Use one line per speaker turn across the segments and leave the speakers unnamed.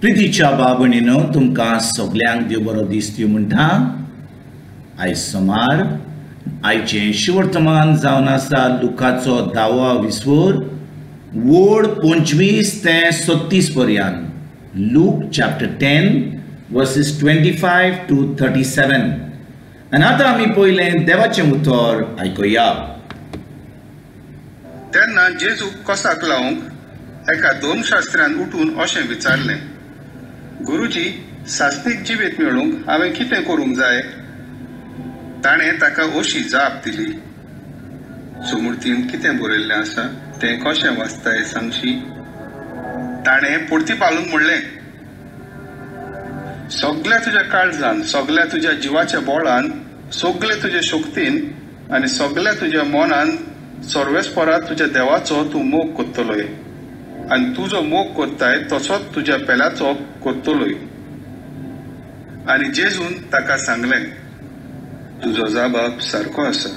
प्रितीच्या बाबणीनो तुमकां सगल्यांक देव बरो दीस दिवं म्हणटा। आयज सोमार आयचें शिवर्तमान जावन आसा लुकाचो 10वा विसवोर वोड 25 ते 36 पर्यंत। Look chapter 10 versus 25 to 37। आनी आतां आमी पयलें देवाचें उतर आयकुया।
तेन्ना जेजू कसाक लावंक एका दोन शास्त्रांन उठून अशें विचारलें, गुरुजी, सास्तीक जिवीत मेळूंक हांवें कितें करूंक जाय? ताणें ताका अशी जाप दिली, सुमृतीन कितें बरयल्लें आसा तें कशें वाचताय सांगशी? ताणें परतीपालून म्हणलें, सगळ्या तुज्या काळजान, सगळ्या तुज्या जिवाच्या बोळान, सगळे तुजे शक्तीन आनी सगळ्या तुज्या मनान सर्वेस्परात तुज्या देवाचो तूं मोग करतलोय आनी तूं जो मोग करताय तसोच तुज्या पेलाचो करतलोय। आनी जेजून ताका सांगलें, तुजो जबाब सारको आसा,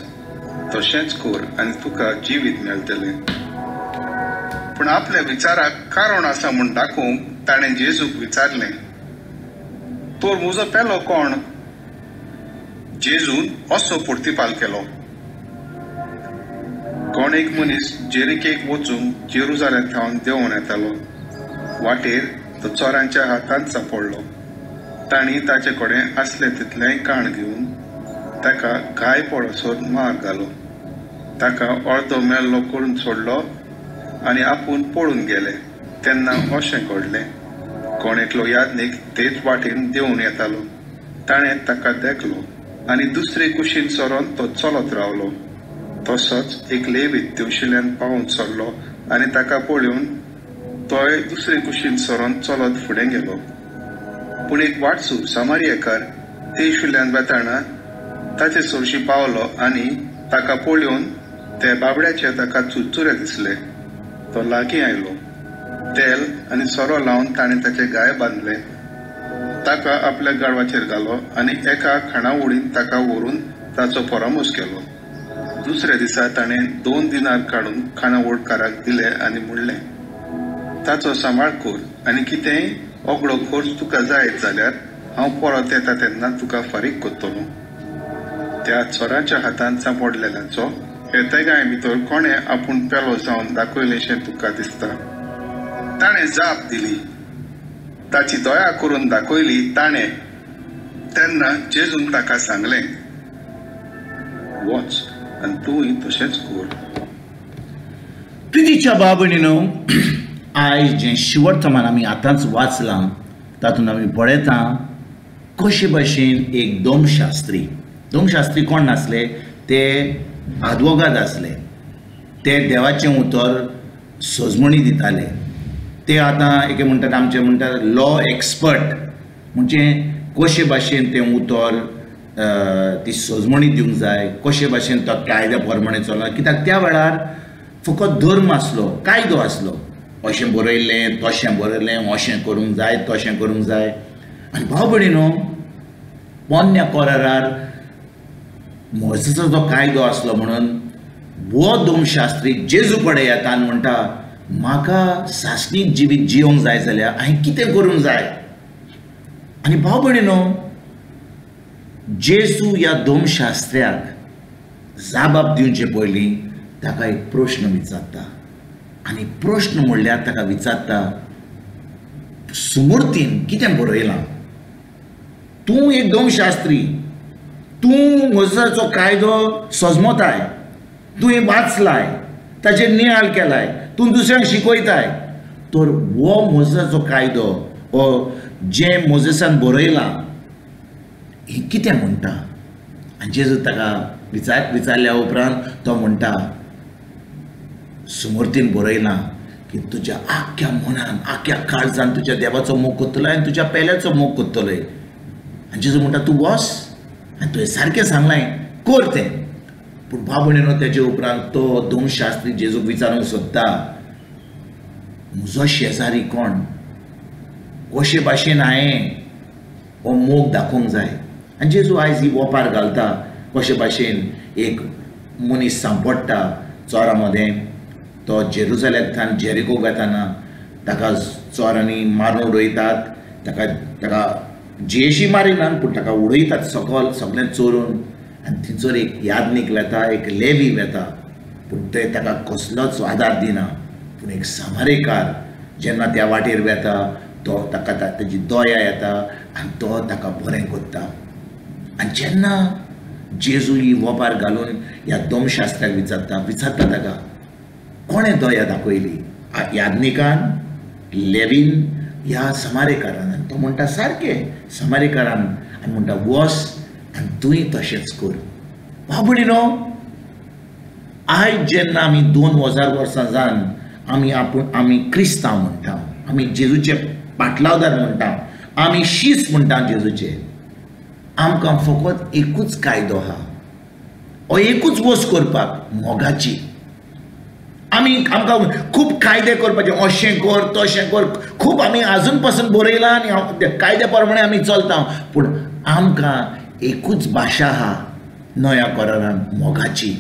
तशेंच कर आनी तुका जिवीत मेळटलें। पूण आपल्या विचाराक कारण आसा म्हूण दाखोवंक ताणें जेजूक विचारलें, तर म्हजो पेलो कोण? जेजून असो प्रतिपाल केलो, कोण एक मनीस जेरिकेक वचूंक जेरुजालेमांतल्यान देंवन येतालो। वाटेर तो चोरांच्या हातांत सांपडलो। तांणी ताचे कडेन आसलें तितलेंय काण घेवन ताका घाय पडसर मार घालो, ताका अर्दो मेल्लो करून सोडलो आनी आपूण पळून गेले। तेन्ना अशें घडलें, कोण एकलो यादनीक तेच वाटेन देंवन येतालो। ताणें ताका देखलो आनी दुसरे कुशीन सरोन तो चलत रावलो। तसोच एक लेवीत दिवशिल्ल्यान पावून सरलो आनी ताका पळोवन तोय दुसरे कुशीन सरोन चलत फुडें गेलो। पूण एक वाटसू सामारियेकार तेशिल्ल्यान वेताळना ताचे सोरशी पावलो आनी ताका पळोवन ते बाबड्याचे ताका चुरचुरे दिसले। तो लागीं आयलो, तेल आनी सोरो लावन ताणें ताचे गाय बांदले, ताका आपल्या गाडवाचेर घालो आनी एका खाणावळीन ताका व्हरून ताचो परामोस केलो। दुसऱ्या दिसा ताणें 2 दिनार काडून खाणावळकाराक दिले आनी म्हणलें, ताचो सांबाळ कर आनी कितेंय ओगळो खर्च तुका जायत जाल्यार हांव परत येता तेन्ना तुका फारीक करतलो। त्या चोराच्या हातांत सांपडलेल्याचो हे तेगाय भितर कोणें आपूण पेलो जावन दाखयलेशें तुका दिसता? ताणें जाप दिली, ताची दया करून दाखयली ताणें। तेन्ना जेजून ताका सांगलें, वच आनी तूंय तशेंच कर।
प्रितीच्या बाबणीनो, आयज जें शिवर्तमान आमी आतांच वाचलां तातूंत आमी पळयता कशे भाशेन एक दोमशास्त्री कोण नासले? ते आदवोगाद आसले। ते देवाचें उतर सोजमणी दिताले। ते आतां एके म्हणटात, आमचे म्हणटात लॉ एक्सपर्ट, म्हणजे कशे भाशेन तें उतर ती सोजमणी दिवंक जाय, कशे भाशेन तो कायद्या प्रमाणे चलना। कित्याक त्या वेळार फकत धर्म आसलो, कायदो आसलो, अशें बरयल्लें, तशें बरयल्लें, अशें करूंक जाय, तशें करूंक जाय। आनी भाव भयणीनो, पोन्न्या कोरारार मोसेसाचो जो कायदो आसलो म्हणून हो दोमशास्त्री जेजू कडेन येता आनी म्हणटा, म्हाका सासणीक जिवीत जिवंक जाय जाल्यार हांवें कितें करूंक जाय? आनी भाव भयणीनो, जेजू ह्या दोमशास्त्र्याक जाबाब दिवचे पयलीं ताका एक प्रश्न विचारता। आनी प्रश्न म्हणल्यार ताका विचारता, सुमृतीन कितें बरयलां? तूं एक दोमशास्त्री, तूं मोसेसाचो कायदो सजमताय, तूं हें वाचलाय, ताचेर नियाळ केलाय, तूं दुसऱ्यांक शिकयताय, तर हो मोसेसाचो कायदो हो जें मोसेसान बरयलां हें कितें म्हणटा? आनी जेजू ताका विचारल्या उपरांत तो म्हणटा, सुमृतीन बरयलां की तुज्या आख्या मनान, आख्या काळजान तुज्या देवाचो मोग करतलोय आनी तुज्या पेल्याचो मोग करतलोय। आनी जेजू म्हणटा, तूं वच आनी तुवें सारकें सांगलां, कर तें। पूण भाव भयणीनो, तेजे उपरांत तो दोमशास्त्री जेजूक विचारूंक सोदता, म्हजो शेजारी कोण? कशे भाशेन हांवें हो मोग दाखोवंक जाय? आनी जेजू आयज ही ओपार घालता, कशे भाशेन एक मनीस सांपडटा चोरा मदें। तो जेरुजालेमांतल्यान जेरिको वताना ताका चोरांनी मारून उडयतात ताका ताका जेशी मारिनात पूण ताका उडयतात सकयल सगळें चोरून आनी थंयसर एक यादनीक वेता एक लेवी वेता पूण ते ताका कसलोच आदार दिना पूण एक सामारेकार जेन्ना त्या वाटेर वेता तो ताका ताची दया येता आनी तो ताका बरें करता आनी जेन्ना जेजू ही वोपार घालून ह्या दोमशास्त्राक विचारता ताका कोणें दया दाखयली यादनिकान लेवीन ह्या समारेकारान तो म्हणटा सारकें समारेकारान आनी म्हणटा वच आनी तुवें तशेंच कर बाबडीनो आयज जेन्ना आमी 2000 वर्सां जावन आमी क्रिस्तांव म्हणटा आमी जेजूचे पाटलावदार म्हणटा आमी शीस म्हणटा जेजूचे आमकां फकत एकूच कायदो आहा हो एकूच वस्त करपाक मोगाची आमकां खूब कायदे करपाचे अशें कर तशें कर खूब आमी आजून पासून बरयलां आनी कायद्या प्रमाणे आमी चलता पूण आमकां एकूच भाशा आहा नव्या करारान मोगाची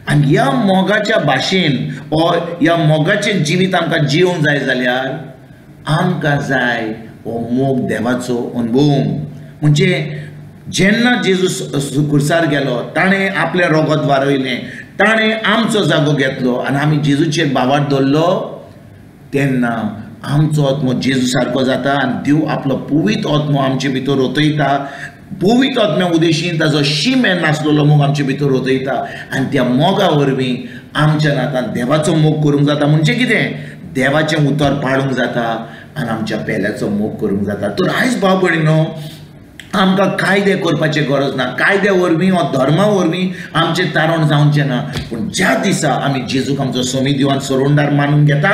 आनी ह्या मोगाच्या भाशेन ह्या मोगाचें जिवीत आमकां जिवंक जाय जाल्यार आमकां जाय हो मोग देवाचो अनुभव म्हणजे जेन्ना जेजू खुर्सार गेलो ताणें आपलें रगत वारयलें ताणें आमचो जागो घेतलो आनी आमी जेजूचेर बावाट दवरलो तेन्ना आमचो आत्मो जेजू सारको जाता आनी देव आपलो पवित्र आत्मो आमचे भितर ओतयता पवित्र आत्म्या उदेशीन ताजो शिमे नासलेलो मोग आमचे भितर ओतयता आनी त्या मोगा वरवीं आमच्या नातान देवाचो मोग करूंक जाता म्हणजे कितें देवाचें उतर पाडूंक जाता आनी आमच्या पेल्याचो मोग करूंक जाता तर आयज भाव भयणीनो आमकां कायदे करपाची गरज ना कायद्या वरवीं वा धर्मा वरवीं आमचें तारण जावचें ना पूण ज्या दिसा आमी जेजूक आमचो सोमी दिवान सरोंडार मानून घेता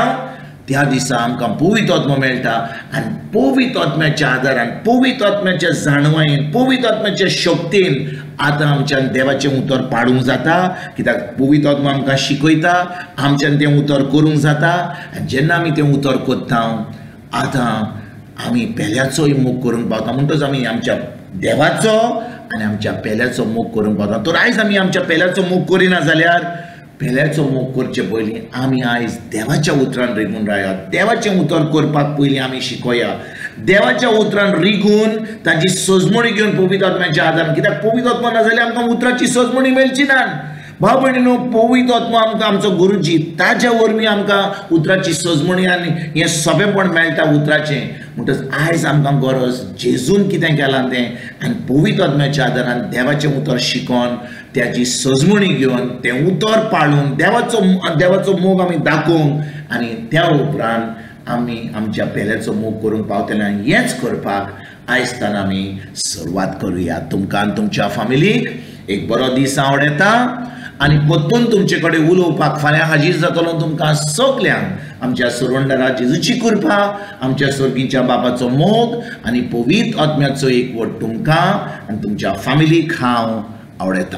त्या दिसा आमकां पवित्र आत्मो मेळटा आनी पवित्र आत्म्याच्या आदारान पवित्र आत्म्याच्या जाणवायेन पवित्र आत्म्याच्या शक्तीन आतां आमच्यान देवाचें उतर पाडूंक जाता कित्याक पवित्र आत्मा आमकां शिकयता आमच्यान तें उतर करूंक जाता आनी जेन्ना आमी तें उतर करता आतां आमी पेल्याचोय मोग करूंक पावता म्हणटच आमी आमच्या देवाचो आनी आमच्या पेल्याचो मोग करूंक पावता तर आयज आमी आमच्या पेल्याचो मोग करिना जाल्यार पेल्याचो मोग करचे पयलीं आमी आयज देवाच्या उतरान रिगून रावया देवाचें उतर करपाक पयलीं आमी शिकोया देवाच्या उतरान रिगून ताची सजमणी घेवन पवित्र आत्म्याच्या आदारान कित्याक पवित्र आत्मा ना जाल्यार आमकां उतराची सजमणी मेळची ना भाव भयणीनो पवित्र आत्मा आमकां आमचो गुरुजी ताच्या वरवीं आमकां उतराची सजमणी आनी हें सोंपेपण मेळटा उतराचें म्हणटच आयज आमकां गरज जेजून कितें केलां तें आनी पवित्र आत्म्याच्या आदारान देवाचें उतर शिकोवन त्याची सजमणी घेवन तें उतर पाळून देवाचो मोग आमी दाखोवंक आनी त्या उपरांत आमी आमच्या पेल्याचो मोग करूंक पावतले आनी हेंच करपाक आयज तान आमी सुरवात करुया तुमकां आनी तुमच्या फॅमिलीक एक बरो दीस आवडटा आनी परतून तुमचे कडेन उलोवपाक फाल्यां हाजीर जातलो तुमकां सगल्यांक आमच्या सुरवंडरा जेजूची कृपा आमच्या सर्गीच्या बापाचो मोग आनी पवित्र आत्म्याचो एकवट तुमकां आनी तुमच्या फॅमिलीक हांव आवडटा.